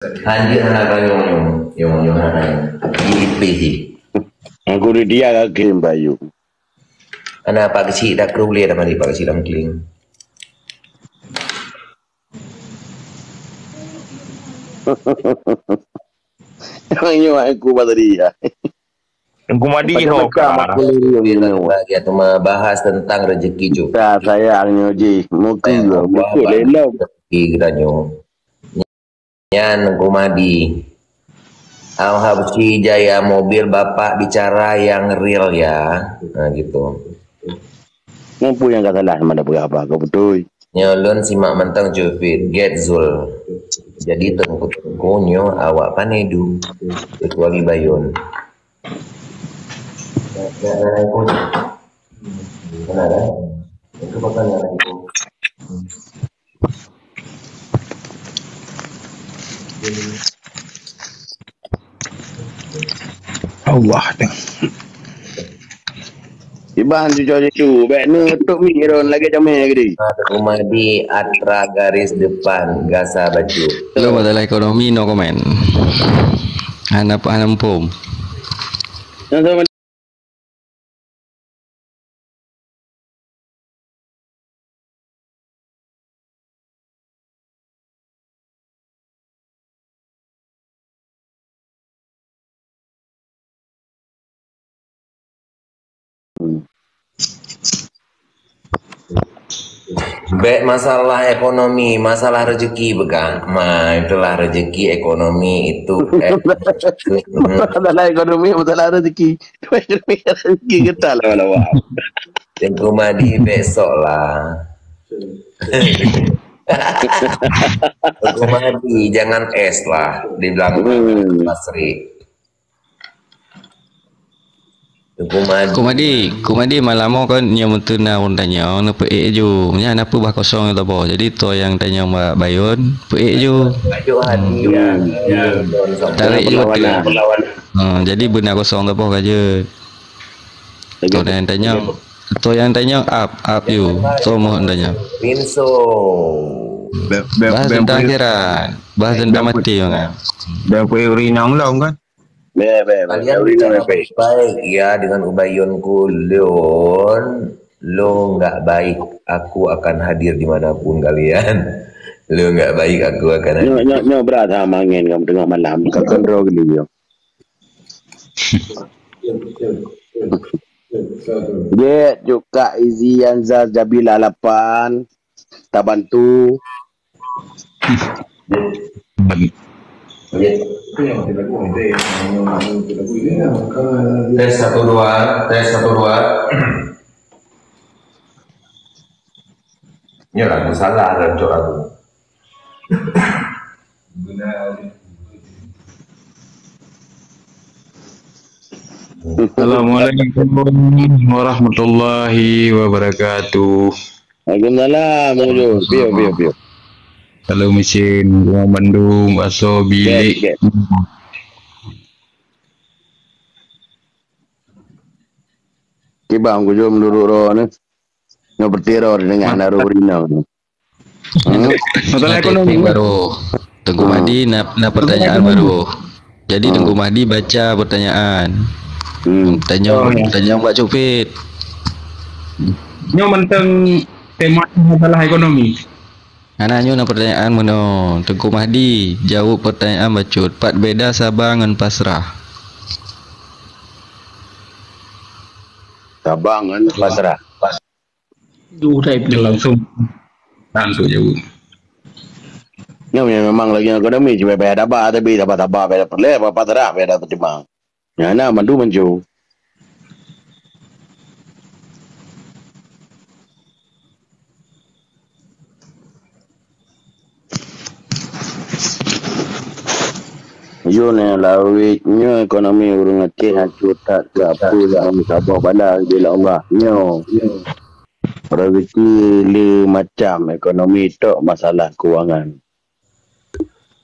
Anjir anak yung anak iipisi. Aku di dia kaki bayu. Anak pak kecil dah kerulih dah mari pak kecil dah mengkeling. Yang aku pada dia. Aku madi ho ka. Bagi atau bahas tentang rezeki juga. Saya nyoji. Muka lelau. Rezeki geranyo. Nyan kumadi. Habsi jaya mobil bapak bicara yang real ya. Nah gitu. Mampu yang kata lah mana berapa kau betul. Nyolon simak mentang Jufit get Zul. Jadi tengkunyo awak panedu kecuali Bayun. Kenapa? Itu bakal nyala itu. Allah teng. Ibahan cucu baik nutup miron lagi jamnya gede. Rumah di Atra garis depan Gasa Baju. Lo masalah ekonomi no comment. Hanap pom. Yang Baik masalah ekonomi, masalah rezeki begang. Itulah rezeki ekonomi itu. masalah ekonomi, masalah rezeki. Rezeki kita lah lawa. Tengku madi besok lah. Tengku madi jangan es lah di belakang Masri. Kumadi malam kan yang mentuna pun tanya nak pe ju nya apa bah kosong atau apa jadi to yang tanya Mbak Bayun pe ju tarik ju jadi benar kosong atau apa aja to yang tanya up you to mau tanya Winso bahas tentang akhirat bahas tentang mati kan Dah pe urinang long kan. kalian bicara baik ya dengan Ubayunku lo nggak baik aku akan hadir dimanapun kalian lo nggak baik aku akan hadir berat sama angin kamu tengah malam kau kontrol gini yo dia juga izian Zabila 8 tak bantu tes 1 2 ini lagu salah dan cok aku Assalamualaikum warahmatullahi wabarakatuh. Waalaikumsalam bio Kalau mesin rumah Bandung baso bilik. Kibang kujo menurut roh ni. No berteror dengan naruh rina. Masalah ekonomi baru. Tengku Mahdi nak pertanyaan baru. Jadi Tengku Mahdi baca pertanyaan. Tanya Mbak Cupit. Nyo mentang tema masalah ekonomi. Anaknya nak pertanyaan mana? Tengku Mahdi jawab pertanyaan bacut. Pat beda Sabah dengan Pasrah. Sabang kan pasrah. Dia langsung jauh. Nyo memang lagi ekonomi cuma bayar apa tapi dapat bayar perle apa pasrah bayar dapat cuma. Nyana mandu menju. Yo ne lawi nyo ekonomi urung ngeceh hancur tak gapu yang sabah bala bila Allah nyo rezeki le macam ekonomi tok masalah kewangan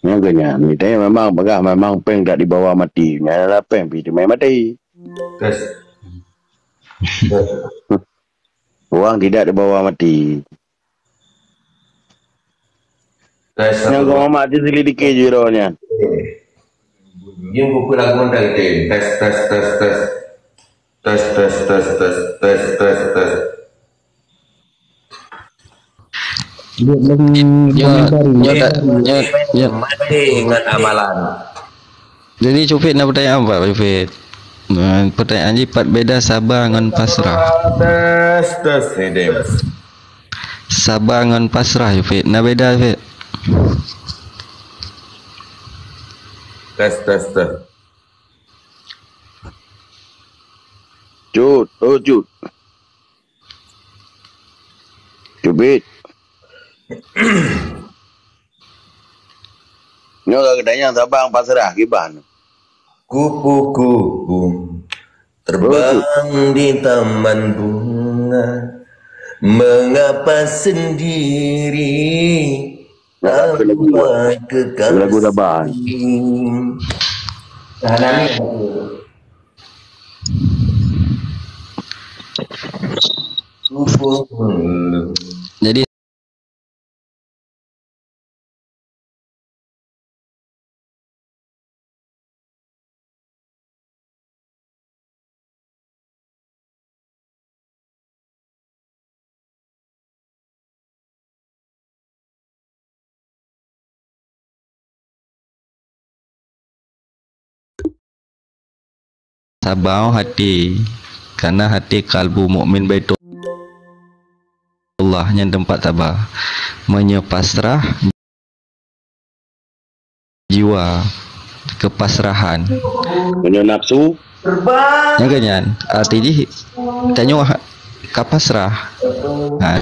yang kena ni tanya memang bagah memang peng tak dibawa mati nyala peng pi main mati uang tidak dibawa mati yang kau mati selidiki jironya Yung buku lagu dari tes tes tes tes tes tes tes tes tes tes tes. Mati ingat amalan. Jadi Cupit nak pertanyaan apa Cupit? Pertanyaan jipat beda sabar dengan pasrah. Tes tes ini. Sabar dengan pasrah Cupit. Nak beda Cupit? Tes tes tes. Cut, oh Cut. Cupit. Ni orang kedainya Sabang pasrah kiban. Kupu-kupu terbang di taman bunga, mengapa sendiri? Apa kekasih? Lagu Sabang. Jadi sabar hati, karena hati kalbu mukmin baitullah yang tempat sabar, menyepasrah jiwa, kepasrahan. Punya nafsu. Yang kanyan, artinya tanya kapasrah.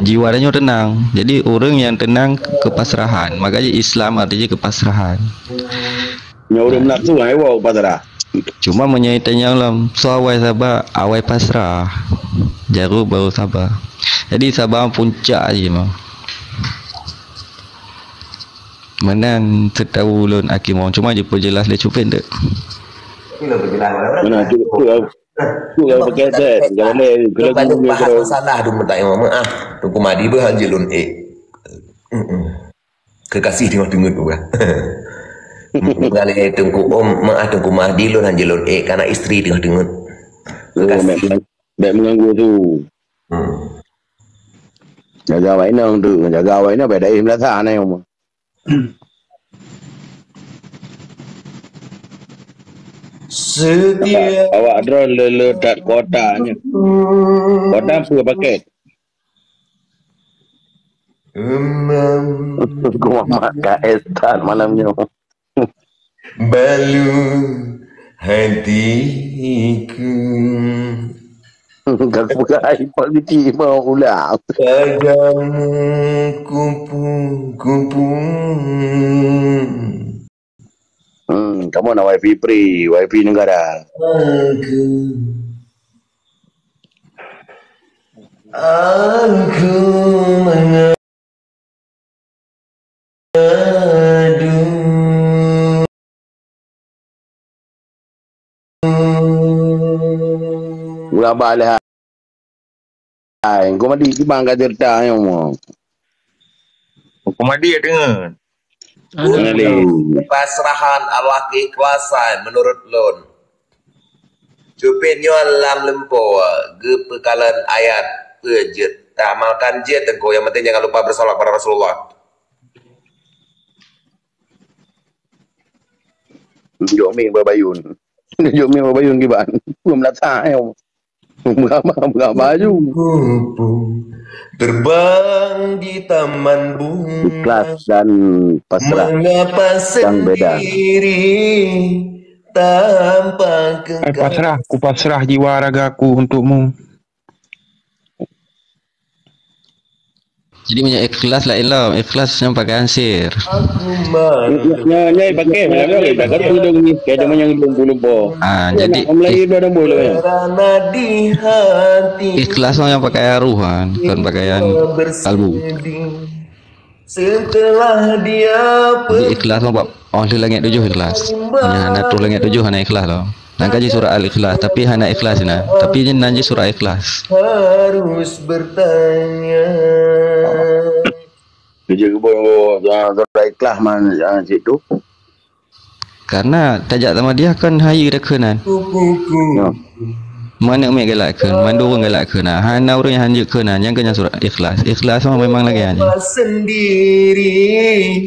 Jiwa dia tenang. Jadi orang yang tenang kepasrahan. Makanya Islam artinya kepasrahan. Nya orang nafsu ai wa pasrah. Cuma menyaitanya alam awai sabar, awai pasrah. Jaru baru sabar. Jadi sabar puncak aja mah. Menang setahu ulun akimong. Cuma je pun jelas dia Cupit tak. Mana cukup pakai set. Jangan Kalau bahas masalah tu minta maaf. Tunggu madi berhanjelun kekasih tengok-tengok tu kan. Kali tunggu tunggu madi lun hanjelun karena istri tengok-tengok. Baik mengganggu tu. Jaga awak nang tu, jaga awak nang beda melasa anai umur. Setia Awak drone letak kotanya. Kota apa paket? Gua makan estan malamnya. balu hatiku. Gak buka iPad di mau ulang. Padamu kupu-kupu. Kamu nak wifi free, wifi negara. Aku mengadu. Ulah balik. Kau mandi di bangga cerita yang mau. Kau mandi ya dengar. Pasrahan Allah keikhlasan menurut lon. Cupin alam lempo gepekalan ayat pejet. Amalkan jet engkau yang penting jangan lupa bersalawat pada Rasulullah. Joming berbayun. Joming berbayun kiban. Belum datang yang. Berapa baju. Terbang di taman bunga. Ikhlas dan pasrah. Mengapa yang beda. sendiri tanpa kekasih. Pasrah, ku pasrah jiwa ragaku untukmu. Jadi punya ikhlas lah ilam, ikhlas yang pakai ansir. Nyai pakai macam ni, pakai hidung ni, kayak dia yang hidung bulu. Jadi Melayu ada bulu ya. ikhlas yang pakai ruhan, bukan pakaian kalbu. Setelah dia Jadi ikhlas lah, orang di langit tujuh ikhlas. Hanya anak tu langit tujuh hanya ikhlas lah. Nangka je surah al-ikhlas, tapi hanya ikhlas na. Tapi je nanti surah ikhlas. harus bertanya. Kerja ke bawah, surah ikhlas mana situ. Karena tajak sama dia kan haya dah kenan. Ya. Mana umi galak ke, mandu orang galak ke nah. Hana orang yang hanjuk ke nah, yang kena surat ikhlas. Ikhlas memang lagi aja. Sendiri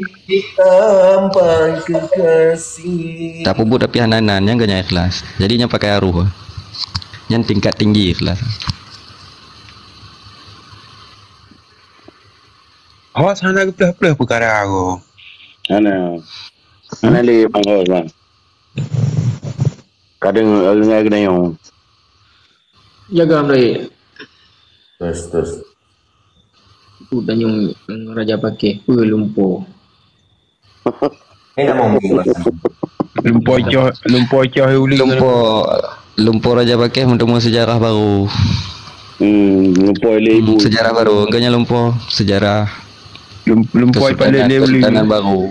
tanpa kekasih. Tak puput tapi hananan yang kena ikhlas. Jadinya pakai aruh. Yang tingkat tinggi ikhlas. Awas sana kepelah-pelah perkara aku. Ana le mangos bang. Kadang ngai kena yang. Jaga baik. Terus. Tu tanyung Raja pakai lumpur. Ini nak mau Lumpur coh uling. Lumpur Raja pakai untuk sejarah baru. Lumpur le ibu. Sejarah baru, enggaknya lumpur sejarah. Lumpur pada le uling. Kesultanan baru.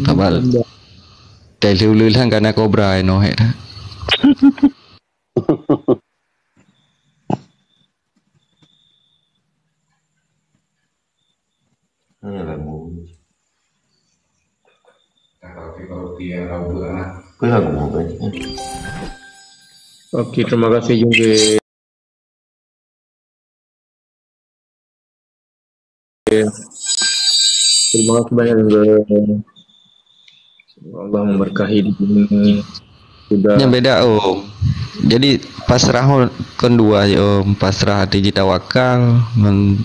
Tabal. Tele ulang karena kobra no head. Lagu. Apa lagu? Okey, terima kasih juga. Terima kasih banyak juga. Allah memberkahi di sini. Sudah. Yang beda om. Jadi pasrah kedua je om. Pasrah hati tawakal,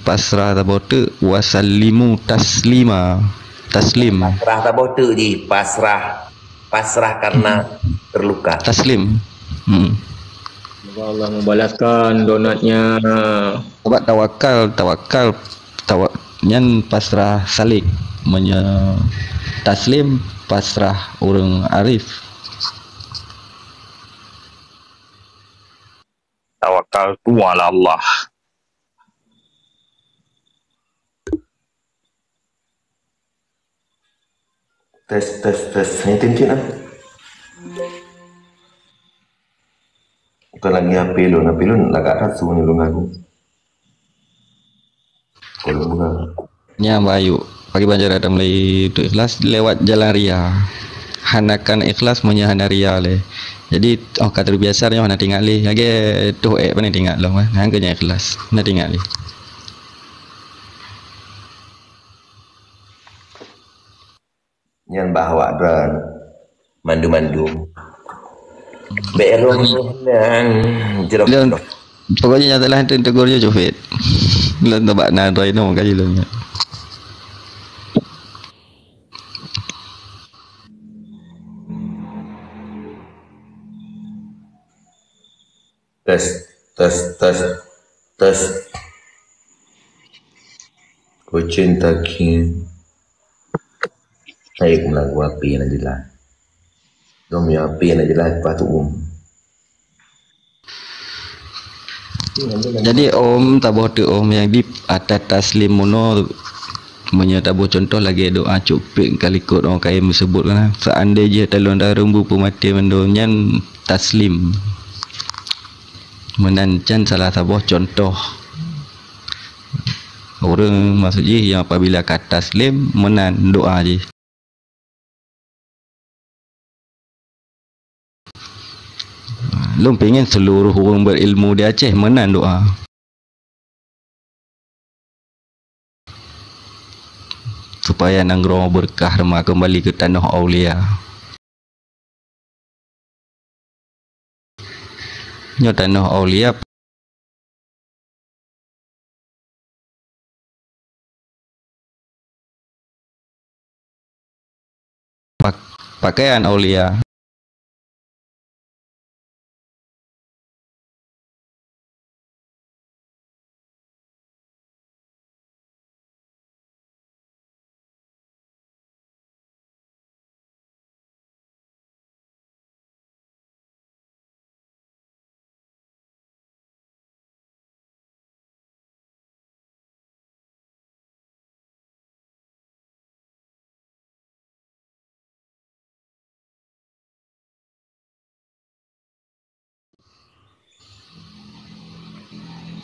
pasrah tabote wasallimu taslima. Taslim. Pasrah tak bote je. Pasrah karena terluka. Taslim. Semoga Allah membalaskan donatnya. Sebab tawakal yang pasrah salik. Taslim pasrah orang arif. Tawakal tu ala Allah. Tes. Ini tincin ah. Bukan lagi HP lo agak rasu ni lo ngaku. Kalau bukan. Nya bayu. Pagi banjar ada mulai tu ikhlas lewat jalan ria. Hanakan ikhlas menyahana ria le. Jadi kata biasa nya nak tinggal le. Lagi tu mana tinggal lo mah. Hang kena ikhlas. Nak tinggal le. Yang bawa dan mandu berong dan jeruk. Pokoknya nyatalah tegur je Jofit. Lo tebak nadai no kaji lo nya. Tes. Ku cinta kin. Saya lagu api yang jelas. Demi api yang jelas patut Jadi om tabuh tu om yang di atas taslim mono menyatabuh contoh lagi doa cupik kali kot orang kaya sebut kan. Seandainya talon dah rembu pemati mendonyan taslim. Menancan salah tabuh contoh. Orang maksudnya yang apabila kata taslim menan doa je. Lu pengen seluruh orang berilmu di Aceh menan doa. Supaya nangrong berkah remah kembali ke tanah Aulia. Nyo tanah Aulia pakaian Aulia.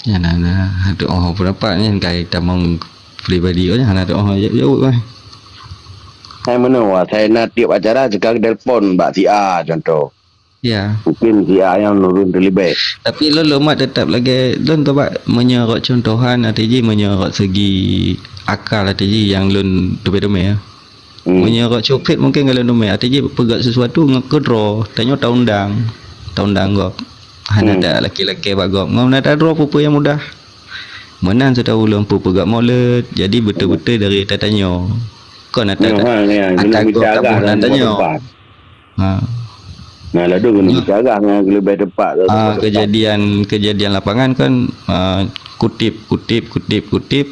Ya ada doa berapa ni kai tamang pribadi aja ada doa jauh-jauh Saya menua, saya nak tiap acara juga telefon Mbak si A contoh. Ya. Mungkin si A yang nurun terlebih. Tapi lo mak tetap lagi lon tu pak menyerot contohan ATJ menyerot segi akal ATJ yang lon dome ya. Menyerot copet mungkin kalau dome ATJ pegat sesuatu ngekedro tanya taundang kok. Hanya ada laki-laki pak gop. Ngau nak ada apa yang mudah. Menan sudah ulang pegat molet jadi betul-betul dari tatanya. Kau nak tak tak tanya. Nah, lalu kena bicara dengan lebih tepat. Kejadian lapangan kan kutip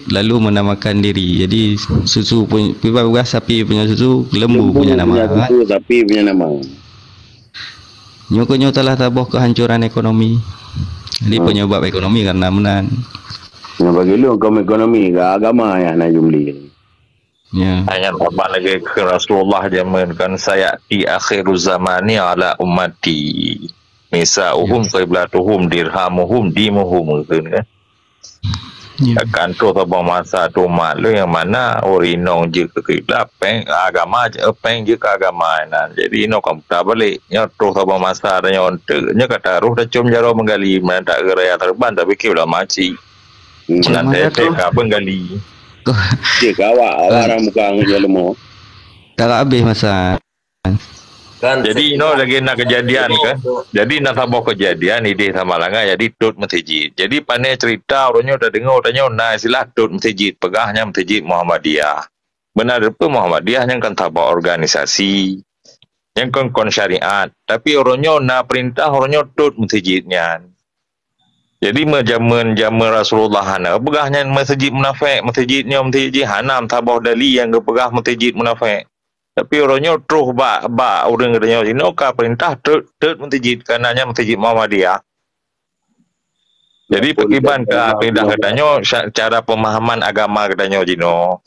lalu menamakan diri. Jadi susu punya sapi punya susu, lembu punya nama. Sapi punya nama. Nyoko telah tabuh kehancuran ekonomi. Jadi penyebab ekonomi karena menan. Nah, bagi lu ekonomi ke agama ya nak jumli. Ya. Hanya tambah lagi ke Rasulullah jamankan saya di akhir zamani ala ummati nisa'uhum qiblatuhum dirhamuhum dimuhum kan. Akan tu tabang masa tu malu yang mana orinong je ke kiblat peng agama je peng je ke agama nan. Jadi no kamu tak balik nya tu tabang masa nya onte nya kata ruh dah cum jaro menggali mana tak geraya terban tapi kiblat maci. Nanti tak menggali. Cik awak orang muka ngejal lemo. Tak habis masa. Kan jadi lagi nak kejadian kan. Jadi nak tambah kejadian ide sama langa jadi tut masjid. Jadi pandai cerita orangnya udah dengar tanya nah istilah tut masjid pegahnya masjid Muhammadiyah. Benar apa Muhammadiyah yang kan tambah organisasi yang kan syariat. Tapi orangnya nak perintah orangnya tut masjidnya. Jadi zaman Rasulullah hana pegahnya masjid munafik, masjidnya masjid hanam tabah dali yang pegah masjid munafik. Tapi orangnya terus orang katanya sini ka perintah tut masjid kananya masjid Muhammadiyah. Jadi pekiban ke perintah katanya cara pemahaman agama katanya jino.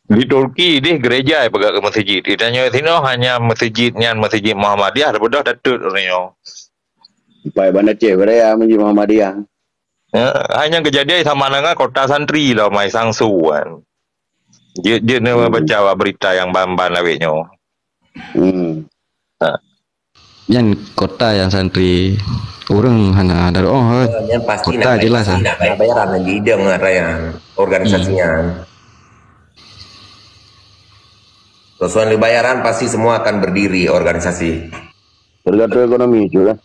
Di Turki dia gereja pegah ke masjid. Katanya sini hanya masjidnya masjid Muhammadiyah bedah tut orangnya. Supaya bandar cik beraya Masjid Muhammadiyah. Ya, hanya kejadian sama dengan kota santri lah mai sangsu kan. Dia baca berita yang ban lawiknya. Yang kota yang santri orang hana ada yang pasti kota jelas nak bayaran lagi dia ngarayan organisasinya. Sesuai bayaran pasti semua akan berdiri organisasi. Tergantung ekonomi juga.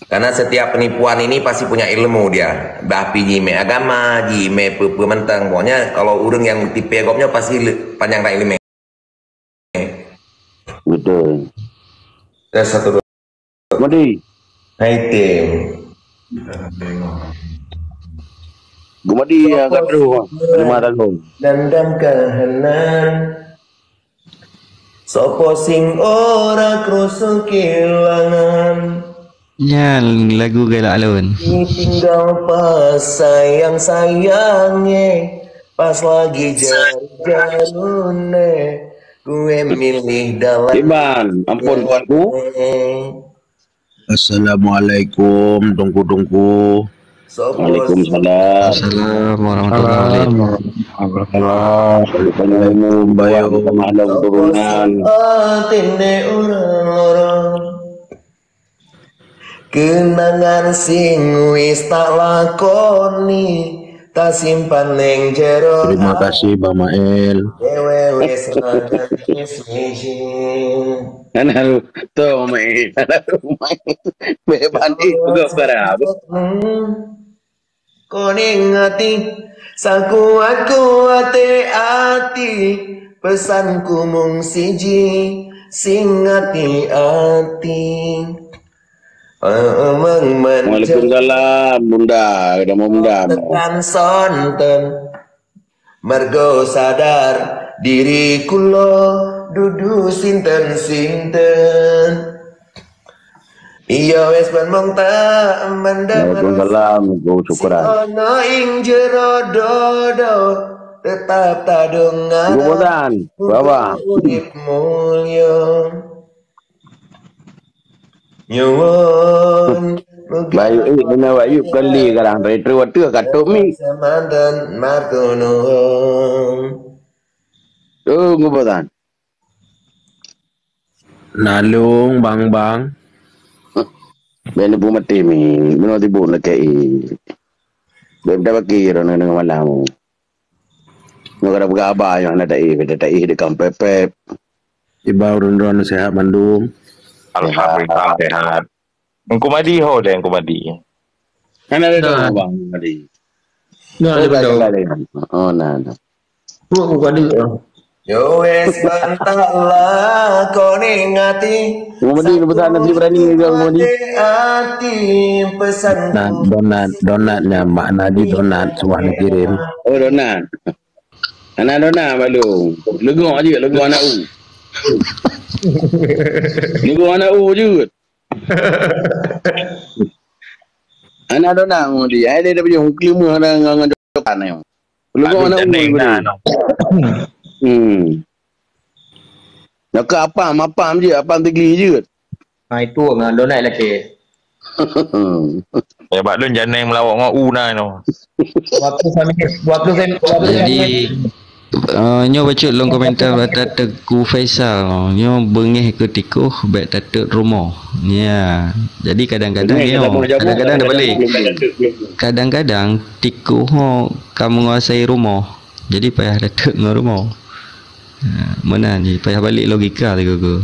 Karena setiap penipuan ini pasti punya ilmu dia. Bapi jime agama, jime pementang. Pokoknya kalau urang yang tipe gopnya pasti panjang tak ilmu. Betul. Dan satu dua. Madi. Hai tim. Gumadi ya kadru 5 tahun. Dandam kahanan. Sopo sing ora krasa kelangan. Ya, lagu gila alun. Tinggal pas sayangnya, pas lagi jarune, gue milih dalam. Iban, ampun tuanku. Assalamualaikum, tungku. Waalaikumsalam. Assalamualaikum warahmatullahi wabarakatuh. Waalaikumsalam. Bayu, malam turunan. Kenangan sing wis tak lakoni tak simpan neng jero. Terima kasih Bang Mael. Dewe wis nangis wiji. Ana to Mael. Bebani juga berapa? Koning ati sakuat ati pesanku mung siji sing ati. Waalaikumsalam Bunda, kita mau Bunda. Tekan sonten mergo sadar diri kula dudu sinten. Iya wis ben mung tak mendem. Waalaikumsalam, syukuran. Ono ing jero dodo tetap tak dengar. Syukuran, bawa. Urip mulya. Nyuwun Bayu ini bayu kali kadang retro tu katuk mi. Samandan makunuhum. Tu ngubutan. Nalung bang. Benda pun mati mi. Benda tibu nak kei. Benda bagi orang dengan malam. Negara bergabah yang ada benda tak di kampung pep. Iba urun sehat mandum. Alhamdulillah sehat. Engkau madi ho deh, engkau madi. Kan ada dong bang tadi. Nah, ada betul. Oh nah. Aku ada. Yo wes bantahlah kau ningati. Ngomong lebutan nanti berani ke ngomong Hati pesan. Nah, donatnya Mak Nadi donat semua nak kirim. Oh donat. Anak donat balu. Legok je, legok anak u. Legok anak u je. Anak donat ngomong dia. Dia dah punya kelima dengan dokan ni. Legok anak u. Nak ke apam je, apam tegli je. Itu dengan donat lagi. Ya bak lun jangan melawak ngau una no. Waktu saya Jadi nyo baca long komentar kata Teguh Faisal nyo bengih ke tikuh baik tatuk rumah. Ya. Jadi kadang-kadang nyo kadang-kadang dah balik. Kadang-kadang tikuh kamu menguasai rumah. Jadi payah tatuk dengan rumah. Mana ni payah balik logika tu ke.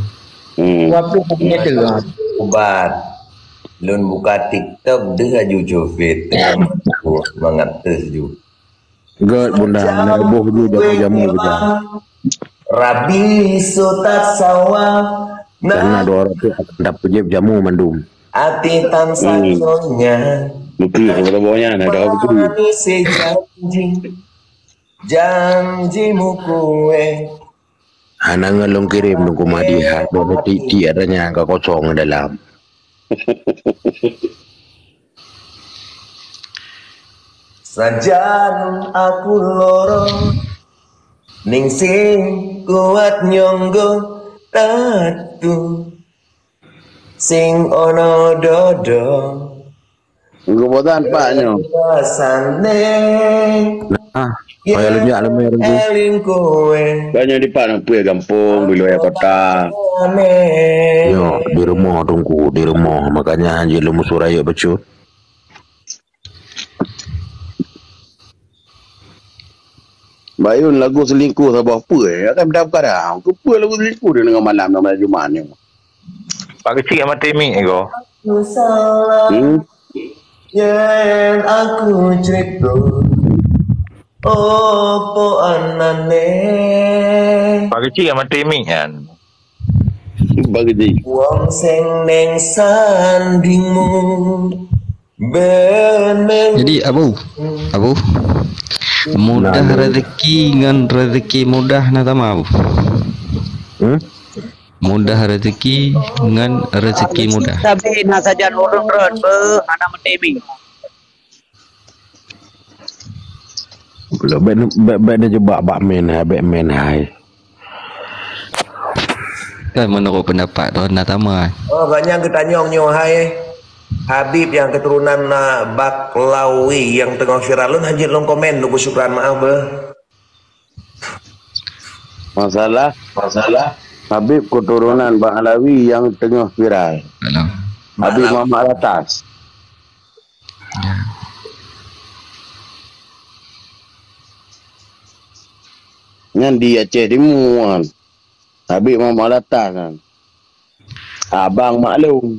waktu punya tu. Ubat. Lun buka TikTok dia jujur fit. Mengatus ju. God bunda mana rebuh je jamu-jamu je. Rabi sotat sawah. Karena ada orang tu akan dapat je jamu mandum. Ati tansanyonya. Mungkin kepada bawahnya ada apa tu. Janjimu kue. Anak ngelong kirim nunggu madihat. Bawa titi adanya angka kosong dalam. Sajan aku lorong ning sing kuat nyonggo tatu sing ono dodo Ngubutan paknya. rasane Kaya lunjak lemah tu. eling kowe Banyak di pak nampu ya kampung, di luar kota. Yo, di rumah tunggu, di rumah. Makanya anjir lu musuh raya becut. Bayun lagu selingkuh sabah apa akan mendapat dah. Apa lagu selingkuh dia dengan malam Jumaat ni. Pak kecil sama Temi ego. salah yen aku cerita opo anane Pak kecil sama Temi kan. Bagi dia. wong sing ning sandingmu ben Jadi Abu mudah rezeki dengan rezeki mudah nak sama Abu. Mudah rezeki dengan rezeki mudah. Tapi nak saja urut anak mentemi. Belum baik dia jebak Batman hai. Kan menurut pendapat tu nak sama. oh banyak ketanyong nyo hai Habib yang keturunan Baklawi yang tengah viralun hajit long komen lu syukran maaf be. Masalah Habib keturunan Baklawi yang tengah viral. Alah. Habib Muhammad Atas. Yang di Aceh Timur kan. Habib Muhammad Atas kan. Abang maklum.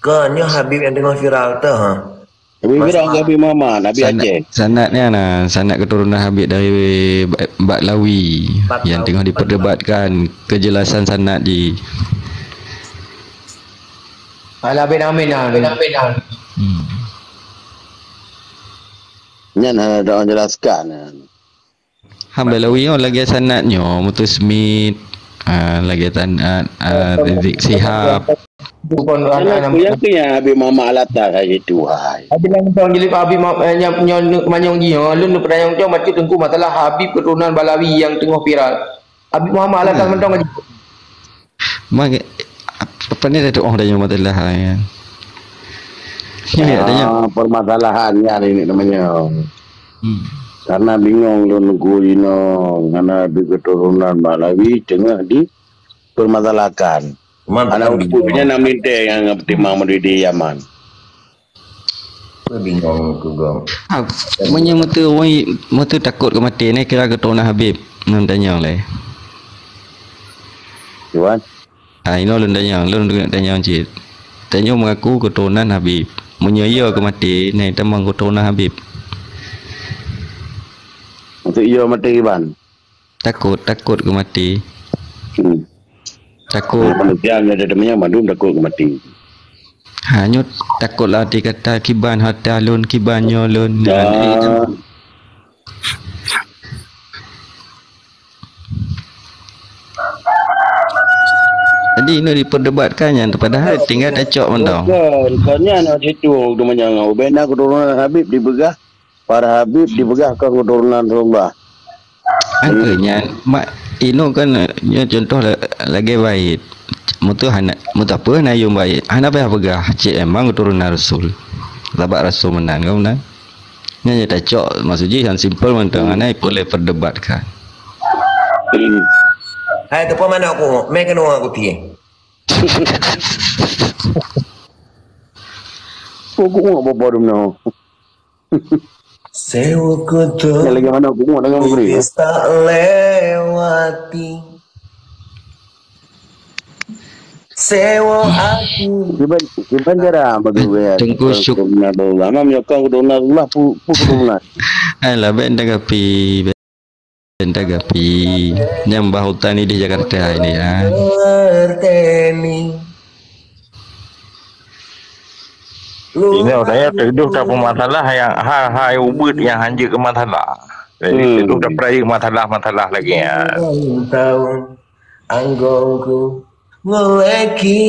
Kan nyo Habib yang tengah viral tu ha. Habib viral ke Habib Muhammad, Habib Aceh. Sanadnya sanad keturunan Habib dari Baklawi yang tengah diperdebatkan kejelasan sanad di. Alah bin Amin lah. Yang ada orang jelaskan. Baklawi lagi sanadnya Mutus Smith, lagi Rizik Sihab. Bukan Aku yang punya Habib Muhammad Atas saja tu hai. Habib yang tuan jadi Habib yang kemanyong dia, lu pernah yang macam tengku masalah Habib keturunan Balawi yang tengah viral. Habib Muhammad Atas mentong aja. Apa ni ada orang tanya matalah kan. Ini adanya permasalahannya ini namanya. Karena bingung lu nunggu karena di keturunan Malawi tengah di permasalahkan. Anak punya 6 minit yang timang mendidik Yaman. Bingung tu gong. Punya mata takut ke mati ni kira keturunan Habib. Nak tanya oleh. Cuan? Ini lu tanya cik. Tanya mengaku keturunan Habib. Menyaya ke mati ni tamang keturunan Habib. Untuk ia mati ban. Takut ke mati. Takut. Manusia ada namanya mandum takut ke mati. Hanya takutlah dikata kiban hatta lun kibanyo lun. Jadi ini diperdebatkannya padahal tinggal dacok mentang. Rupanya nak situ tu menyangau. Benda keturunan Habib dibegah. Para Habib dibegah ke keturunan Rasulullah. Angkanya mak ino kan contoh lagi baik. Mutu apa nak yung baik. Hana payah begah. Cik emang keturunan Rasul. Labak Rasul menang kau menang. Ini dacok maksudnya yang simple mentang. Hana boleh perdebatkan. Hai tu pun mana aku? Mereka nak aku tiang. Aku nak apa baru nak. Sewa kutu. Lagi mana aku nak dengan beri. Tak lewati. Sewa aku. Kiban jarang bagi gue. Tengku syuk. Lama menyokong keturunan Allah keturunan. Alah benda gapi. Benda gapi. Yang bahutan ni di Jakarta ini ya. Ini orangnya terduh tak masalah yang hal ubud yang hanya ke masalah. Jadi terduh tak peraya masalah lagi ya. Tahun anggongku ngeleki.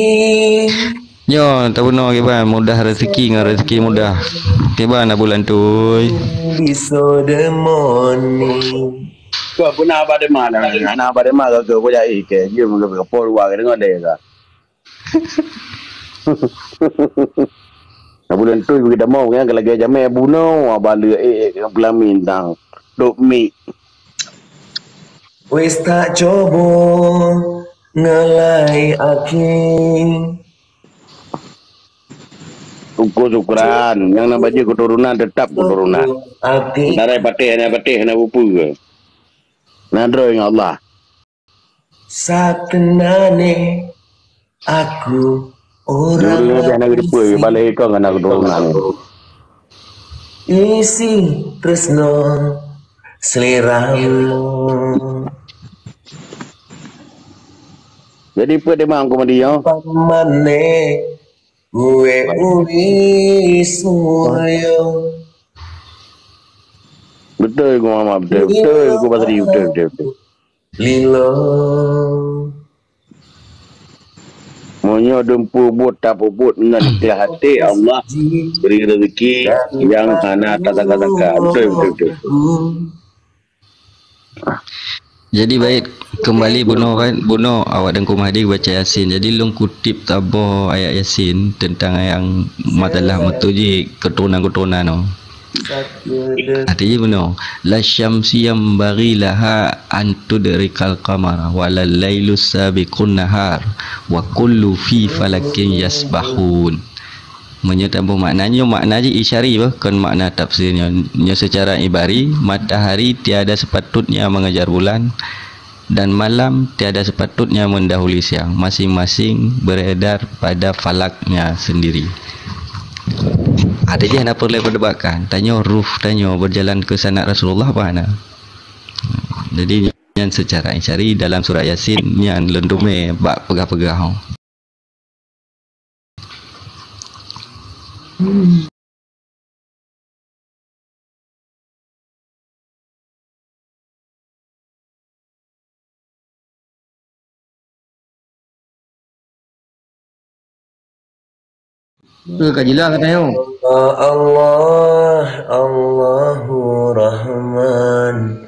Yo, tak benar kiban mudah rezeki dengan rezeki mudah. Kiban bulan tu. Bisa demoni. Kau pun apa de mana? Anak apa de mana kau boleh ikut. Dia mungkin kapal luar dengan dia kan. Bulan tu kita mau kan kalau lagi jamai bunuh abala pelamin tang dok mi. Wis tak coba ngelai aki. Syukuran yang nak baju keturunan tetap keturunan. Narai patih nak bupu. Nadro yang Allah. Satenane aku orang nak depu balik kau nak keturunan. Isi tresno seliramu. Jadi apa dia mang dia? Pamane gue suryo. Betul gua mama betul gua pasal betul. Lilo Monyo dempu buat tak buat dengan ikhlas hati Allah beri rezeki yang hana kata-kata betul. Jadi baik kembali bunuh awak dan Kumahdi baca Yasin. Jadi long kutip tabah ayat Yasin tentang yang matalah metuji keturunan no. Artinya benar. La syamsiyam baghilaha antudrikal qamara walal lailu sabiqun nahar wa kullu fi falakin yasbahun. Menyatakan maknanya isyari bukan makna tafsirnya. Secara ibari matahari tiada sepatutnya mengejar bulan dan malam tiada sepatutnya mendahului siang. Masing-masing beredar pada falaknya sendiri. Ada je nak perlu perdebatkan. Tanya berjalan ke sanad Rasulullah apa ana. Jadi yang secara isyari dalam surah Yasin yang lendume bak pegah-pegah. Kajilah katanya. Allahu Rahman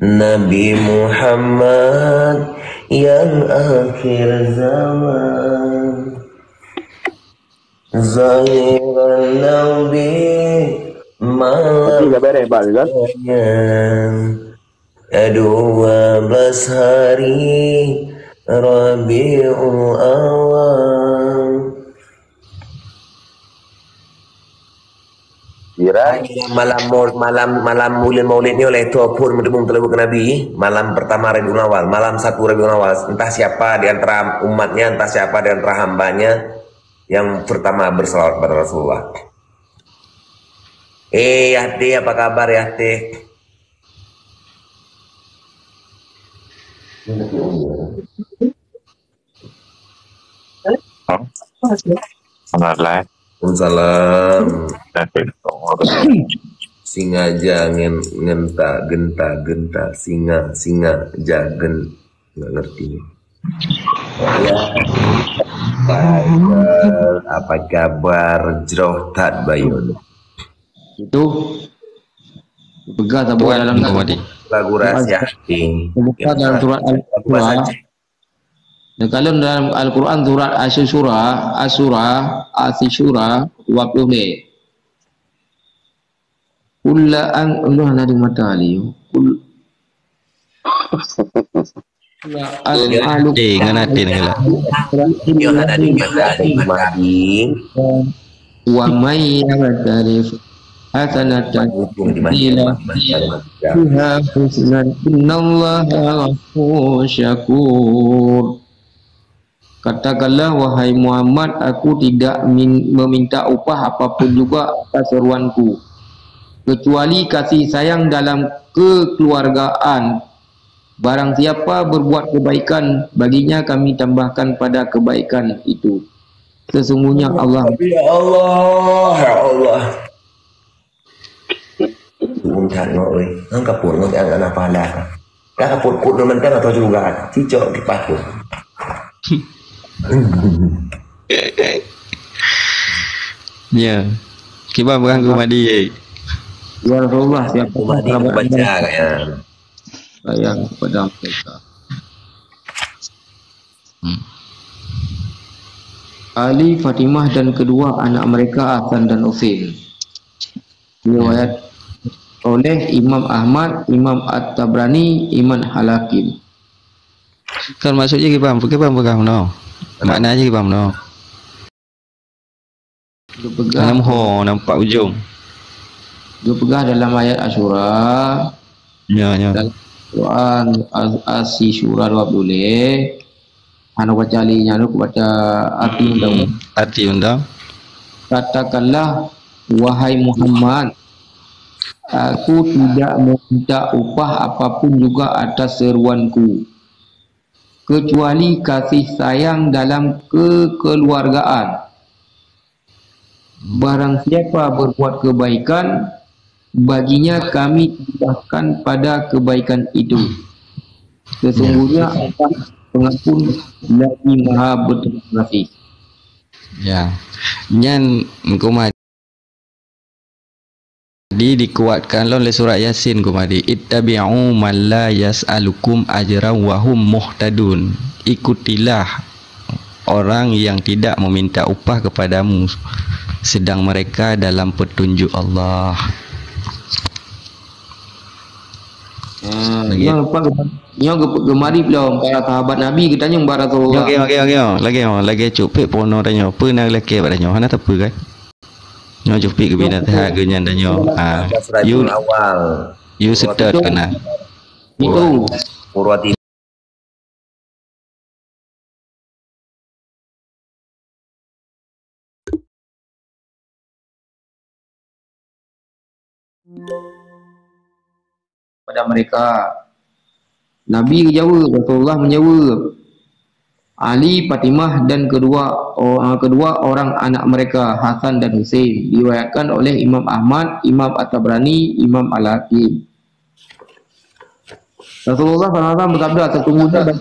Nabi Muhammad yang akhir zaman. Zahiran Nabi malamnya 12 hari Rabiul Awal. Malam maulid ni oleh Tuhan pun mendemung terlalu ke Nabi. Malam pertama Rabiul Awal, malam 1 Rabiul Awal. Entah siapa di antara umatnya, entah siapa di antara hambanya yang pertama berselawat pada Rasulullah. Yahti, apa kabar Yahti? Waalaikumsalam. Singa jangan genta singa jagen, nggak ngerti. Ya. Apa kabar Johtat Bayun? Itu pegang tak buat dalam lagu rahasia. Bukan dalam surat Al-Quran. Dan kalau dalam Al-Quran surat Asyura 20. Kullaan Allah nadi matali. Wa may ya'tarif hasanatan ila fiha husnan innallaha ghafurur syakur. Katakanlah wahai Muhammad, aku tidak meminta upah apapun juga atas seruanku kecuali kasih sayang dalam kekeluargaan. Barang siapa berbuat kebaikan, baginya kami tambahkan pada kebaikan itu. Sesungguhnya Allah. Ya Allah. Untan ngoi, angkat pun ngoi angkat apa dah? Kakak pun mentang atau juga cicok di paku. Ya, kita berangkat madi. Ya Rasulullah, siapa madi baca kayaknya. Sayang kepada mereka. Ali, Fatimah dan kedua anak mereka Hasan dan Husain. Riwayat oleh Imam Ahmad, Imam At-Tabrani, Imam Al-Hakim. Kan maksudnya kita paham no. Makna aja kita paham no. Dalam nampak ujung. Dia pegah dalam ayat Asyura. Ya. Dalam Quran Asyura 20. Anu baca alinya, anu baca arti undang. Katakanlah wahai Muhammad, aku tidak meminta upah apapun juga atas seruanku kecuali kasih sayang dalam kekeluargaan. Barang siapa berbuat kebaikan, baginya kami tambahkan pada kebaikan itu. Sesungguhnya Allah pengampun lagi maha berterima kasih. Ya, nyan kumadi dikuatkan oleh surat Yasin kumadi. Ittabi'u man la yas'alukum ajran wa hum muhtadun. Ikutilah orang yang tidak meminta upah kepadamu sedang mereka dalam petunjuk Allah. Yang gemari belum para sahabat Nabi kita nyung bara Rasulullah. Lagi cupik pono danyo pernah laki badanyo hana tepu kan. Nyo cupik ke bina tah genyan danyo. You sedot kena. Itu Purwati pada mereka. Nabi menjawab, Rasulullah menjawab. Ali, Fatimah dan kedua orang anak mereka Hasan dan Husain diriwayatkan oleh Imam Ahmad, Imam At-Tabrani, Imam Al-Hakim. Rasulullah SAW bersabda, sesungguhnya ada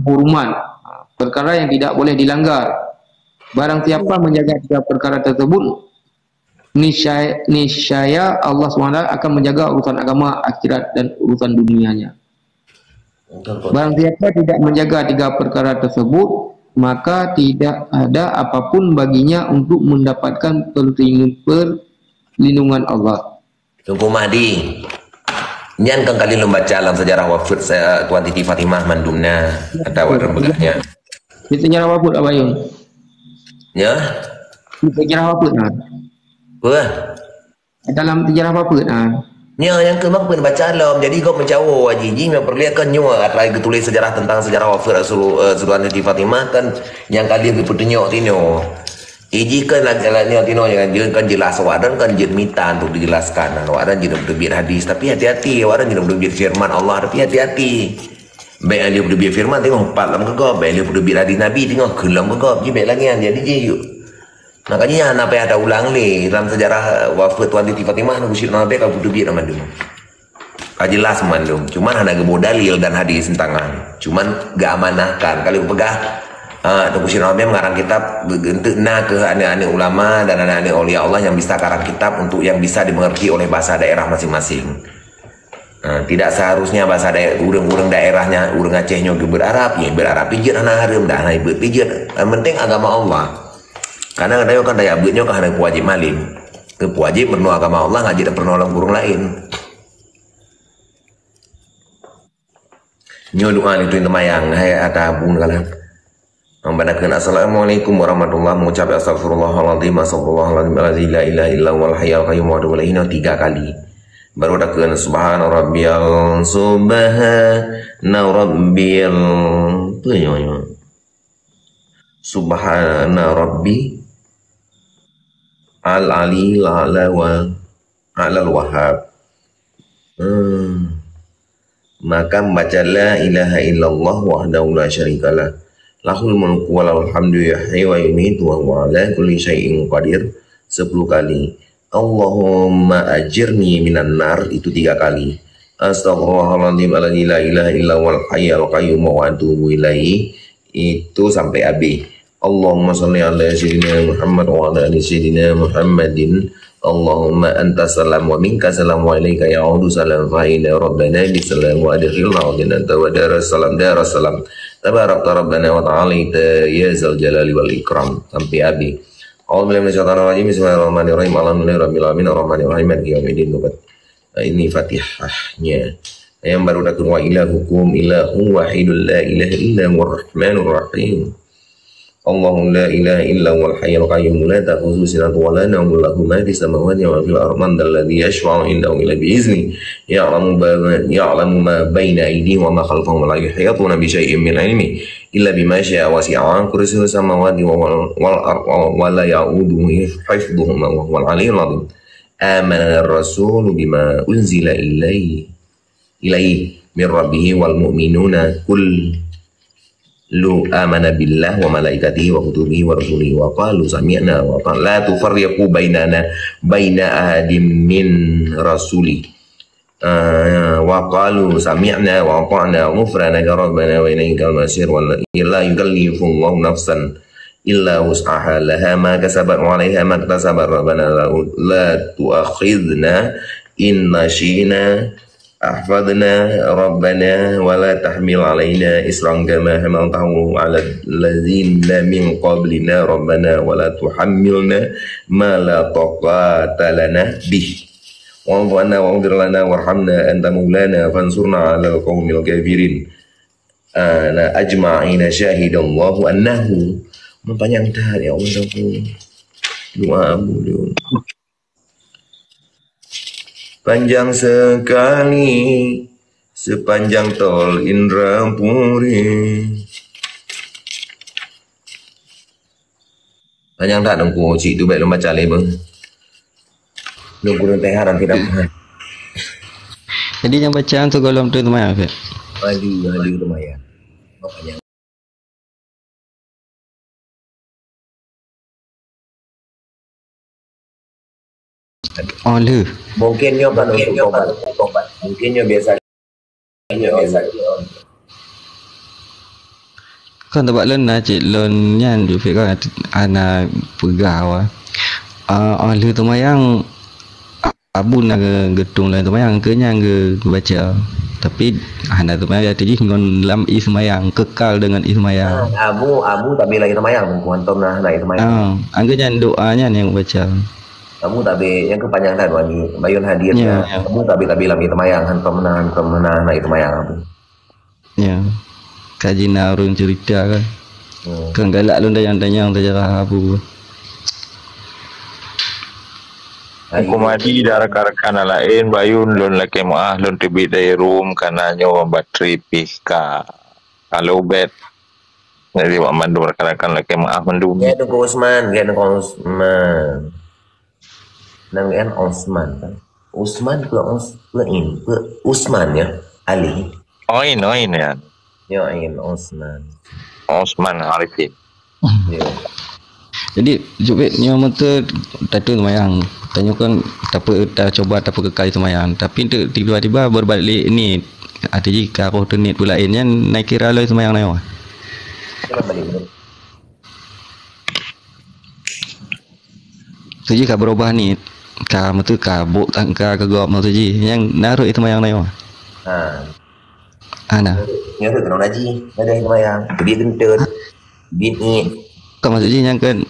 huruman perkara yang tidak boleh dilanggar. Barang siapa menjaga 3 perkara tersebut, niscaya Allah SWT akan menjaga urusan agama, akhirat dan urusan dunianya. Barang siapa tidak menjaga 3 perkara tersebut, maka tidak ada apapun baginya untuk mendapatkan perlindungan Allah. Tunggu Mahdi. Nyan kan kali membaca dalam sejarah wafat Tuan Titi Fatimah mandumna atau rembegahnya. Di sejarah wafat apa yang? Ya. Di sejarah wafat nah. Wah. Dalam sejarah wafat nah. Ya, yang kemak pun baca dalam. Jadi kau mencawo wajiji yang perlihatkan nyawa lagi tulis sejarah tentang sejarah wafat Tuan Titi Fatimah kan yang kali dipertunjuk tino. Iji kan lagi tino yang kan jelas wadan kan jermita untuk dijelaskan. Wadan jadi berbit hadis tapi hati-hati. Wadan jadi berbit firman Allah tapi hati-hati. Baik dia berbit firman tengok 4 dalam kegop. Baik dia berbit hadis Nabi tengok kelam kegop. Jadi baik lagi jadi je. Makanya apa yang ada ulang ni dalam sejarah wafat Tuan Titi Fatimah nak usir Nabi kalau berbit nama dia. Jelas mandum. Cuman ada gebo dalil dan hadis tangan. Cuman gak amanahkan kalau pegah. Tunggu Sir Nabi mengarang kitab bentuk ke anak-anak ulama dan anak-anak aulia Allah yang bisa karang kitab untuk yang bisa dimengerti oleh bahasa daerah masing-masing. Tidak seharusnya bahasa daerah urang-urang daerahnya urang Acehnya berarab ya berarab pijat anak harum dah anak ibu pijat. Yang penting agama Allah. Karena kadang kan daya abutnya kan ada wajib malim. Wajib penuh agama Allah ngaji dan penolong burung lain. Nyo doa itu temayang hai ada bun kalah. Membanakan assalamualaikum warahmatullahi mengucap astagfirullahaladzim astagfirullahaladzim la ilaha illa wal hayyul qayyum wa atubu ilaihi 3 kali. Baru dakeun subhana rabbiyal subhana rabbi al ali la wa alal wahhab. Maka membaca la ilaha illallah wahdahu la syarikalah lahul mulku wa lahul hamdu yuhyi wa yumiitu wa huwa ala kulli syai'in qadir 10 kali. Allahumma ajirni minan nar itu 3 kali. Astaghfirullahaladzim alladzi la ilaha illa wal hayyul qayyum wa atubu ilaihi itu sampai habis. Allahumma shalli ala sayyidina Muhammad wa ala ali sayyidina Muhammadin. Allahumma anta salam wa minka salam wa ilaika ya'udu salam fa inna rabbana bisalam wa adkhilna jannata wa darassalam darassalam tabarak rabbana wa ta'ala ya zal jalali wal ikram sampai habis. A'udzu billahi minasyaitonir rajim. Bismillahirrahmanirrahim. Alhamdulillahi rabbil alamin arrahmanir rahim maliki yaumiddin. Ini Fatihahnya. Yang baru datang wa ilahukum ilahun wahidul la ilaha illa huwar rahmanur rahim. Allahu la ilaha illa huwal hayyul qayyum la ta'khudhuhu sinatun wa la nawmun lahu ma fis samawati wa fil ardi man alladhi yashfa'u indahu illa bi izni ya'lamu ma baina aydihim wa ma khalfahum wa la yuhituna bi syai'in min ilmi illa bima syaa wasi'a kursiyyuhu samawati wal ardi wa la ya'uduhu hifdhuhuma wa huwal 'aliyyul 'azim. Amana ar-rasulu bima unzila ilaihi min rabbih wal mu'minuna lu amana billah wa malaikatihi wa kutubihi wa rasulihi wa qalu sami'na wa ata'na la tufarriqu baina ahadin min rasuli wa qalu sami'na wa ata'na ghufranaka rabbana wa ilaikal masir wa la yukallifu Allahu nafsan illa wus'aha laha ma kasabat wa 'alaiha ma iktasabat rabbana la tu'akhidhna in nashina ahfadna rabbana wa la tahmil alaina isran kama hamaltahu ala allazina min qablina rabbana wa la tuhammilna ma la taqata lana bih wa'fu 'anna wa'ghfir lana warhamna anta maulana fansurna 'alal qaumil kafirin. Ana ajma'ina syahidallahu annahu mempanjang dah ya Allah doa beliau panjang sekali sepanjang tol Indrapuri. Panjang tak dongku cik tu baik lomba cale bang. Dongku teh haram tidak. Jadi yang bacaan tu golong tu lumayan ke? Wali lumayan. Makanya oh lu mungkin nyoba tobat mungkin nyoba biasa kan tempat lon nak cik lon nyan du fik kan ana pegah lu tu mayang abun nak gedung lain tu mayang ke nyang ke baca Tapi hana tu maya tadi ngon lam ismayang kekal dengan ismayang. Abu tak bila ismayang kuantum nah ismayang. Angganya doanya yang baca. Kamu tak be yang kepanjangan lagi bayun hadirnya. Kamu tak bila ismayang hantam nah ismayang abu. Ya. Kaji narun cerita kan. Kan galak lun dayang terjarah abu. Kumadi dari rekan lain bayun lon laki maah lon tibit dari room karena nyawa bateri pika kalau bet jadi mak mandu rekan laki maah mandu ya tu Usman namanya Osman kan Usman ke Usman ya Ali Oin ya Osman Arifin jadi jubit nyawa tu tatu mayang tanya kan tak coba tak kekal semayang tapi tiba-tiba berbalik ni ada jika roh tu niat pula lainnya naik kira lo semayang naik tu jika berubah ni ka matu ka buk tangka ke gop matu ji yang naruh itu semayang naik ana nyata kena naji ada semayang dia kentut bini kau maksudnya yang kan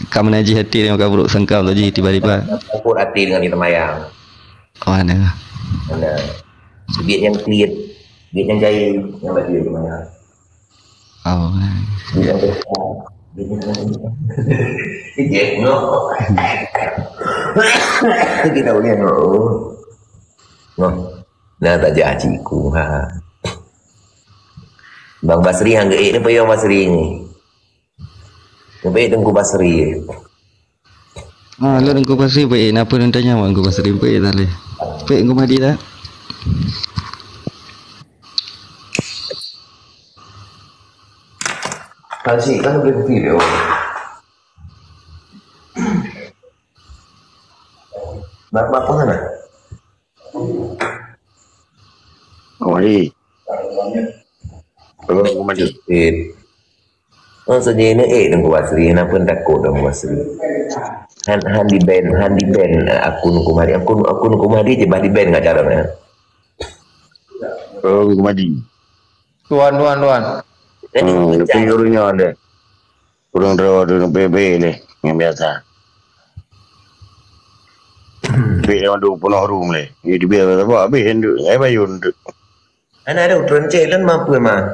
kamu naji hati yang kau buruk sangkau tadi tiba-tiba ukur hati dengan itu mayang mana biar yang clear biar yang jahil yang bagi itu mayang biar yang besar biar yang kita boleh nah tak jaciku Bang Basri yang gaib apa yang Basri ni baik Tengku Basri. Lo Tengku Basri baik. Kenapa nak tanya Tengku Basri baik tak boleh? Baik Tengku Mahdi tak? Kasih kan boleh video. Bapak mana? Mahdi. Tengku Mahdi. Sejenis Tengku Basri, kenapa takut Tengku Basri? Handi band akun Tengku Mahdi je bah di band enggak caranya. Tengku Mahdi. Tuan. Tapi urungnya ada. Urung draw dengan PB ni yang biasa. PB yang ada penuh room ni. Dia biar apa habis hendak. Saya bayun tu. Ana ada utron celan mampu mah.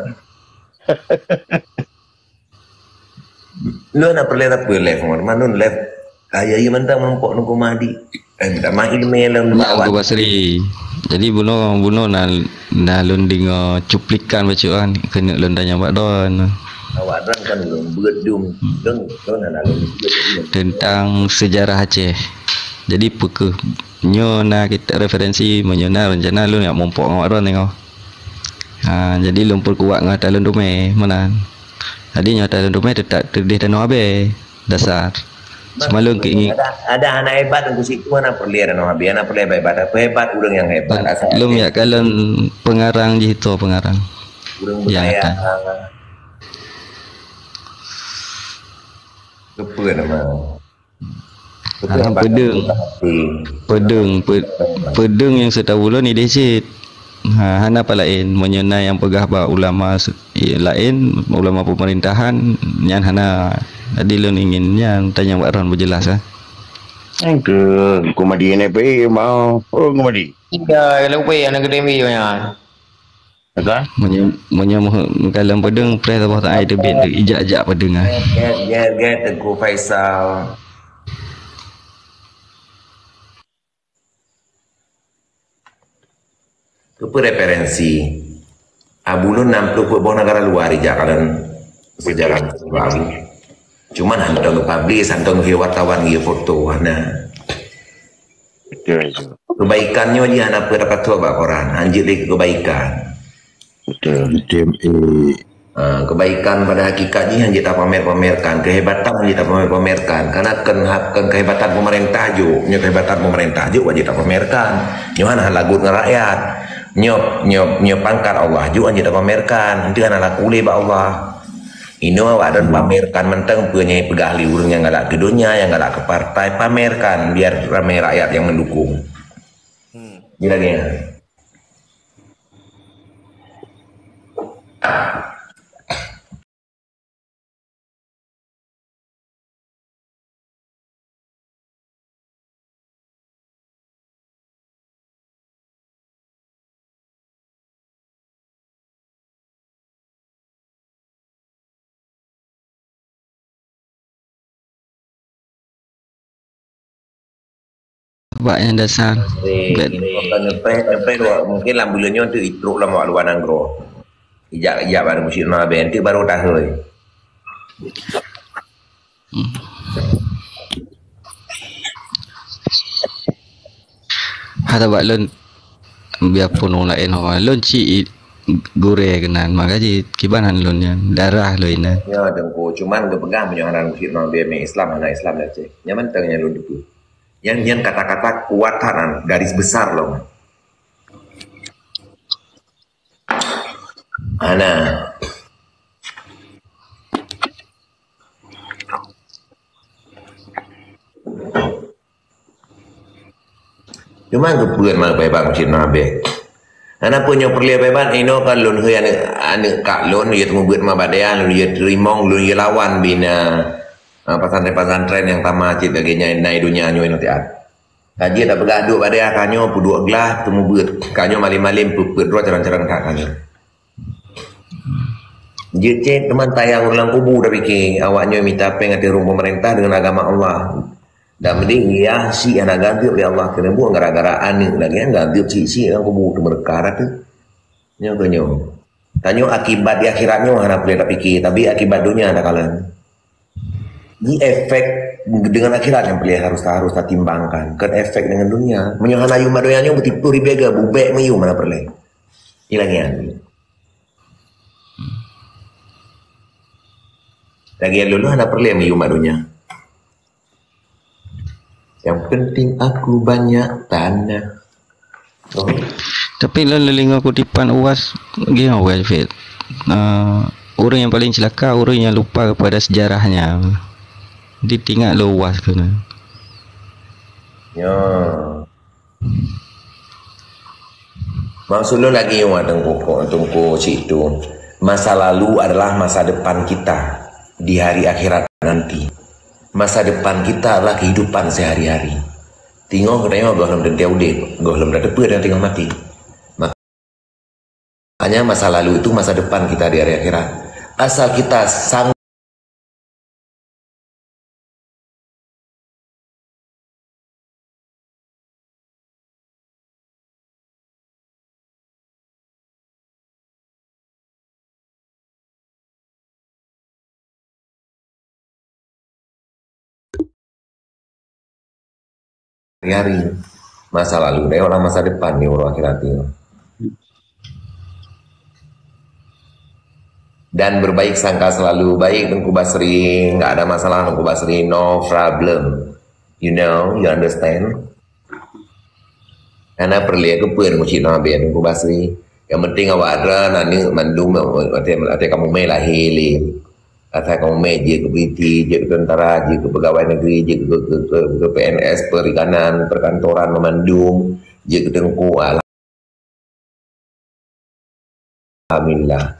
Lu nak perlu live mana live ayah mentang mempok Tengku Mahdi tak main ilmu Tengku Basri jadi bunuh na lun dingo cuplikan bacuan kena lun tanya Pak Don awak kan berdum tentang sejarah Aceh jadi peke nyona kita referensi menyona rencana lun nak mempok Pak Don tengok jadi lun perkuat ngah talun dume mana tadi nyata dan rumah tetap terdih dan habis dasar semalam keingin ada anak hebat untuk situ mana perlu ada anak perlu hebat apa hebat orang yang hebat belum ya kalian pengarang gitu pengarang orang budaya kepa nama pedeng yang setahu lo ni desit hana apa lain menyena yang pegah bah ulama lain ulama pemerintahan yang hana tadi lo inginnya tanya Pak Ron berjelas ke Kumadi ni pe mau Kumadi iya kalau pe anak akademi banyak ada kalau pedeng press apa tak ada bit ijak pedeng get Tengku Faisal itu referensi abulun 60 pun negara luar jakalan berjalan lagi cuman hantong publish hantong wartawan dia foto kebaikannya dia anak dapat tua bak koran anjir kebaikan kebaikan pada hakikatnya hanya tak pamerkan kehebatan hanya tak pamerkan karena kehebatan pemerintah juga kehebatan pemerintah juga wajib tak pamerkan gimana lagu rakyat nyop pangkat Allah juga hanya tak pamerkan nanti kan ala kuli ba Allah ini awak dan pamerkan menteng punya pegahli urang yang galak ke dunia yang galak ke partai pamerkan biar ramai rakyat yang mendukung gila dia Baknya dasar. Ngepre dua mungkin lah bulannya tu itruk lah mak luar nanggro. Ijak baru musyrik nabe nanti baru tahu. Hata bak lon biarpun orang lain orang lon ci gure kenan makanya kibanan lon yang darah lo ini. Ya dengku cuman gue pegang punya anak musyrik nabe Islam anak Islam dah cek. Nyaman tengnya lo itu. Yang kata-kata kuatan garis besar loh. Ana. Cuma kebuat mal bebang Cina be. Ana punya perlihat beban ino kan lun he ane kak lun ye temu buat ma badean lun ye terimong lun ye lawan bina pesantren-pesantren yang tamat cip bagainya nai dunia nyo nanti ad. Kaji tak bergaduh pada kanyo puduk gelah temu buat kanyo malim-malim pudro caran-caran kak kanyo. Jecet teman tayang ulang kubu dah fikir awaknya minta pengati rumah pemerintah dengan agama Allah. Dan mending ya si anak ganti oleh Allah kena buat gara-gara aneh lagi kan ganti si yang kubu tu berkarat tu. Nyo. Tanyo akibat di akhiratnya anak boleh tak fikir tapi akibat dunia ada kalan. Ini efek dengan akhirat yang boleh harus timbangkan. Kan efek dengan dunia. Menyohan ayu madoyannya betipu ribega bubek mayu mana perle. Hilangnya. Lagi yang lulu anak perle mayu madonya. Yang penting aku banyak tanah. Oh. Tapi lalu aku tipan uas gini awal fit. Orang yang paling celaka orang yang lupa kepada sejarahnya. Ditinggal luas kena. Ya. Maksud lo lagi yang tunggu situ. Masa lalu adalah masa depan kita di hari akhirat nanti. Masa depan kita adalah kehidupan sehari-hari. Tengok katanya gak belum tentu udip, gak belum dah tepat dan tinggal mati. Makanya masa lalu itu masa depan kita di hari akhirat. Asal kita sanggup hari masa lalu deh orang masa depan nih orang akhirat ini. Dan berbaik sangka selalu baik Tengku Basri, nggak ada masalah Tengku Basri, no problem, you know, you understand. Karena perlihat kepuan mucik nabi Tengku Basri, yang penting awak ada nanti mandung arti kamu melah hili. Kata kamu meja ke beriti, je ke tentara, je ke pegawai negeri, je ke PNS, perikanan, perkantoran, memandung, je ke Tengku. Alhamdulillah.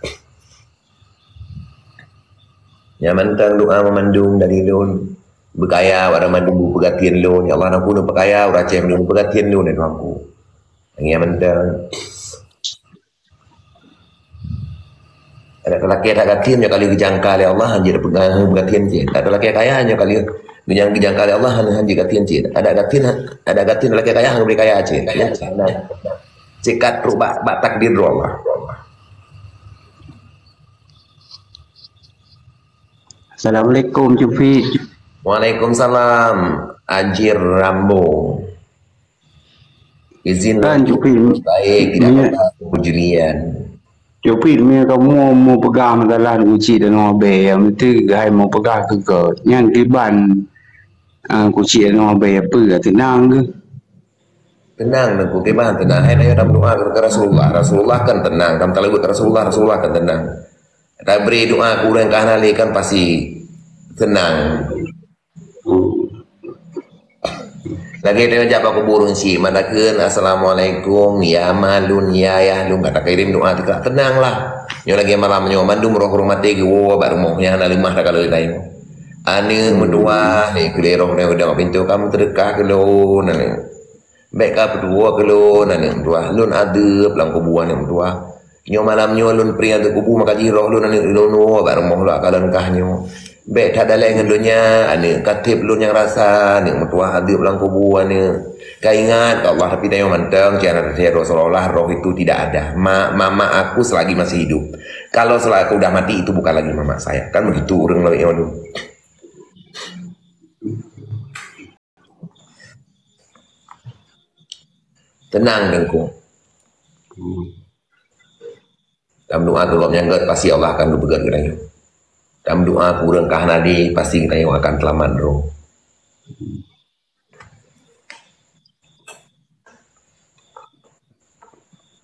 Yang mentang doa memandung dari lun, berkaya, ada mandung pegatian lun, ya Allah aku nak berkaya, orang cem lun pegatian lun itu aku. Yang mentang. Ada lelaki ada gatin yang kali dijangka oleh Allah hanya pegang gatin je. Ada lelaki kaya hanya kali dijangka oleh Allah hanya gatin je. Ada gatin lelaki kaya hanya beri kaya je. Sikat rubah takdir Allah. Assalamualaikum Jufi. Waalaikumsalam Ajir Rambo. Izinlah Jufi. Baik tidak apa pujrian. Jopi punya kamu mau pegang masalah kunci dan mobil yang itu gaya mau pegang ke yang tiban kunci dan mobil apa tenang ke? Tenang dan kutiban tenang. Hai ayo dalam doa ke Rasulullah kan tenang. Kamu kalau ke Rasulullah kan tenang. Kita beri doa kurang kanali kan pasti tenang. Lagi dia jawab aku burung si madakeun assalamualaikum ya malun ya yahlum kata kirim doa tidak tenanglah. Nyo lagi malam nyo mandum roh rumate ke wo bar moh yang na lemah dak kalau tayo. Ane mendua ni kulerong ne udah pintu kamu terdekat ke lo nane. Baik ka berdua ke lo nane mendua. Lun adep lang kubuan yang mendua. Nyo malam nyo lun pria de kubu maka jiroh lun nane lo no bar moh la kalan kah nyo. Baik tak ada lain dunia ane katib lun yang rasa ni mendua adep lang kubuan ni. Kau ingat Allah tapi tayo manteng jangan ada Rasulullah roh itu tidak ada. Mama aku selagi masih hidup. Kalau selagi aku udah mati itu bukan lagi mama saya. Kan begitu orang lebih dulu. Tenang dengku. Dalam doa kalau nyanggut pasti Allah akan berbegat kita. Dalam doa kurang kah nadi pasti kita yang akan telaman roh.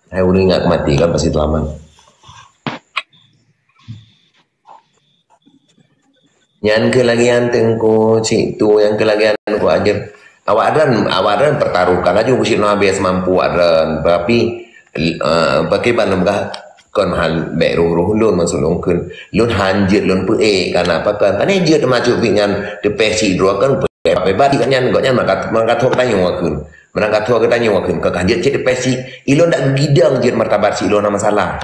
Saya udah ingat mati kan pasti telaman. Yang kelagian tengku cik tu yang kelagian ku ajar. Awaran pertaruhkan aja usir nabi semampu aran tapi bagaimana enggak kon hal beruruh lun masuk lungkun lun hanjit lun pe karena apa kan je termasuk pingan depresi dua kan pe badi kan nyan mangkat thok tanya wakun menangkat thok tanya wakun ke hanjit cik depresi ilon dak gidang je martabat si ilon masalah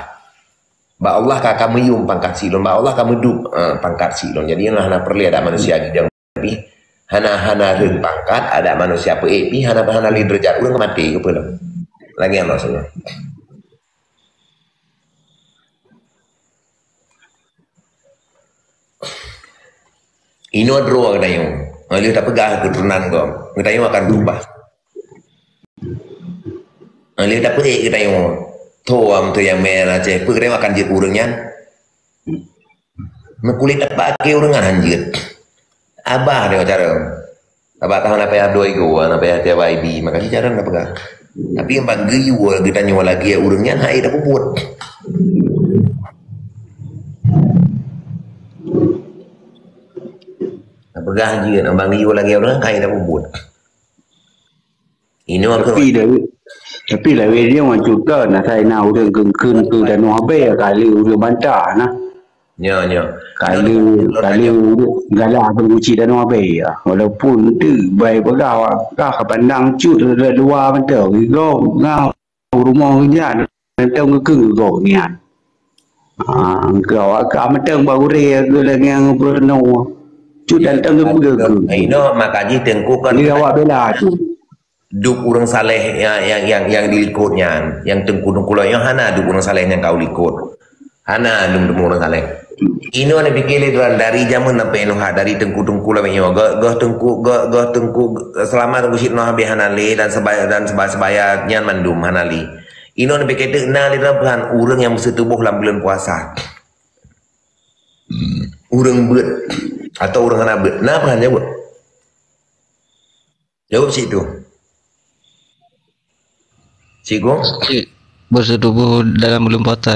ba Allah ka kamu yum pangkat si ilon ba Allah kamu duk pangkat si ilon jadi hana perli ada manusia gidang tapi hana reun pangkat ada manusia pe pi hana li derajat urang mati ke peuleuh lagi yang maksudnya. Ini adro kita yang, dia tak pegang keturunan kau, kita yang akan berubah. Dia tak pegang kita yang, tuam tu yang merah cek, kita yang akan jadi orangnya. Mekulit apa ke orangan anjir. Abah dia cara, abah tahu apa yang doi gua, apa yang tiap IB, makanya cara tak pegang. Tapi yang bagi gua kita nyawa lagi ya orangnya, hai tak buat. Pegah je nak bagi lagi orang kaya dah buat. Ini orang tapi lah dia orang cuta nak saya nak orang kengkun ke dan wabe kali orang bantah nah. Ya. Kali galah penguci dan wabe ya. Walaupun tu baik pegah kah pandang cut dari luar betul. Ngau rumah dia nanti ngekeng kau ni kan. Kau agak meteng baru dia ke lagi yang berenau. Sudah datang ke pegang. Ino makanya tengku kan dia awak bela tu. Duk orang saleh yang diikutnya, yang tengku yang hana duk orang saleh yang kau ikut. Hana duk orang saleh. Ino nak fikir dari zaman sampai Nuha dari tengku lah banyak. Gah tengku selama tengku sit Nuha hanali dan sebaya nyan mandum hanali. Ino nak fikir tu nali raban orang yang bersetubuh dalam bulan puasa. Orang ber atau orang anak ber. Kenapa kan jawab? Jawab situ. Cikgu? Bersetubuh dalam bulan puasa.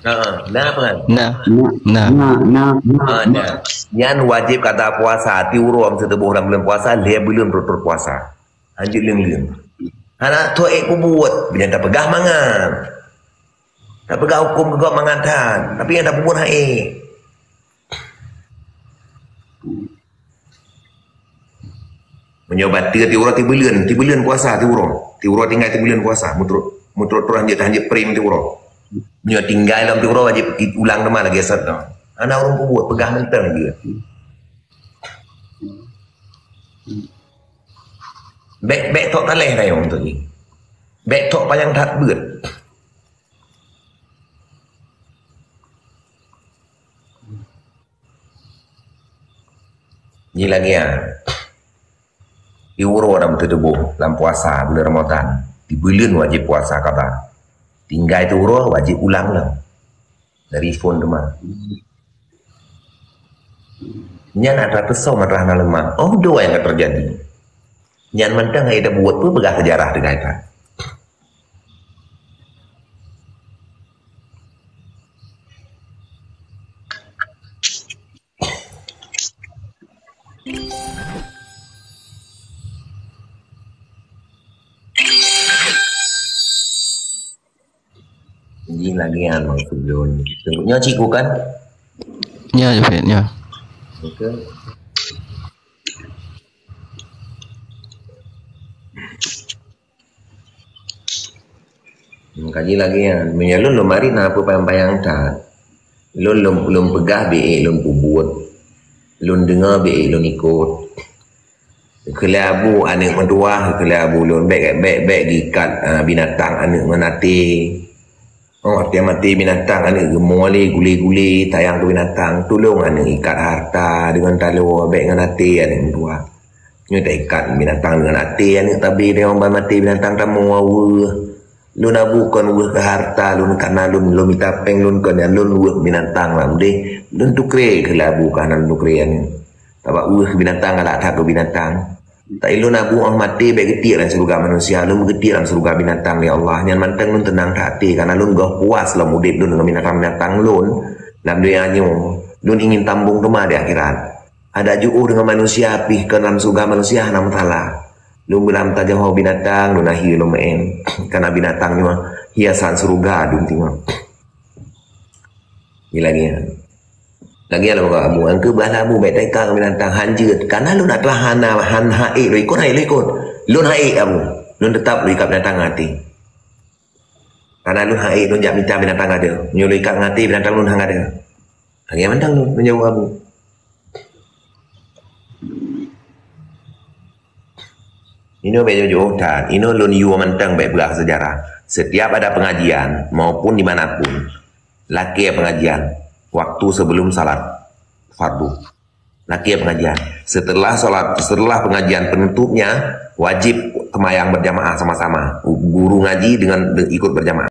Kenapa kan? Yang wajib kata puasa hati urum setubuh dalam bulan puasa dia belum berpuasa. Anjir leng. Anak tu aku buat, bila tak pegah mangan. Tak pegah hukum ke mangan tan, tapi yang tak buat hai. Menyobat tiga tiura tibulan puasa tiura tinggal tibulan puasa mutrut turun hanjit prim tiura nyo tinggal dalam tiura wajib ulang nama lagi asat no anak orang buat pegah mentang dia baik tok taleh dah yang untuk ni baik tok payang tak beut ni lagi ya Euro dalam tubuh dalam puasa bulan Ramadan di bulan wajib puasa kata tinggal itu Euro wajib ulang lah dari phone rumah nyan ada pesau merah na lemah dua yang terjadi nyan mentang ada buat pun begah sejarah dengan itu Ji lagian maksud lun. Tengoknya ciku kan? Ya, Jafet, ya. Oke. Kaji lagi ya. Menyalun lo mari na apa payang-payang tak. Lun pegah be lun pubut. Lun dengar be lun ikut. Kelabu anak menduah kelabu lun baik gikat binatang anak menati. Oh, artinya mati binatang anak gemole guli-guli tayang ke binatang tolong anak ikat harta dengan talo baik dengan hati anak menduah. Nyo tak ikat binatang dengan hati anak tapi dia orang mati binatang tamu awu. Lun abukan weh ke harta lun karena lun minta peng lun kan lun weh binatang lah deh lun tukre ke labu kanan tukre ni tabak weh binatang ala tak ke binatang tak lun abu orang mati baik getir dalam surga manusia lun getir dalam surga binatang ya Allah nyan manteng lun tenang hati karena lun gak puas lah mudip lun dengan binatang lun dalam dunia lun ingin tambung rumah di akhirat ada ju'u dengan manusia pih ke dalam surga manusia nama ta'ala lu bilang tak jauh binatang lu nahi lu main karena binatang ni mah hiasan surga dun tengok ni lagi lah kamu angke balah mu baik tekang binatang hanjut karena lu nak telah han haik lu ikut lu haik kamu lu tetap lu ikat binatang hati karena lu haik lu jak minta binatang ada nyuruh ikat hati binatang lu hang ada lagi mandang lu menjauh kamu. Ini baik jujur dan ini lun yu mentang baik belah sejarah. Setiap ada pengajian maupun dimanapun, laki pengajian waktu sebelum salat fardu, laki pengajian. Setelah pengajian penutupnya wajib kemayang berjamaah sama-sama. Guru ngaji dengan ikut berjamaah.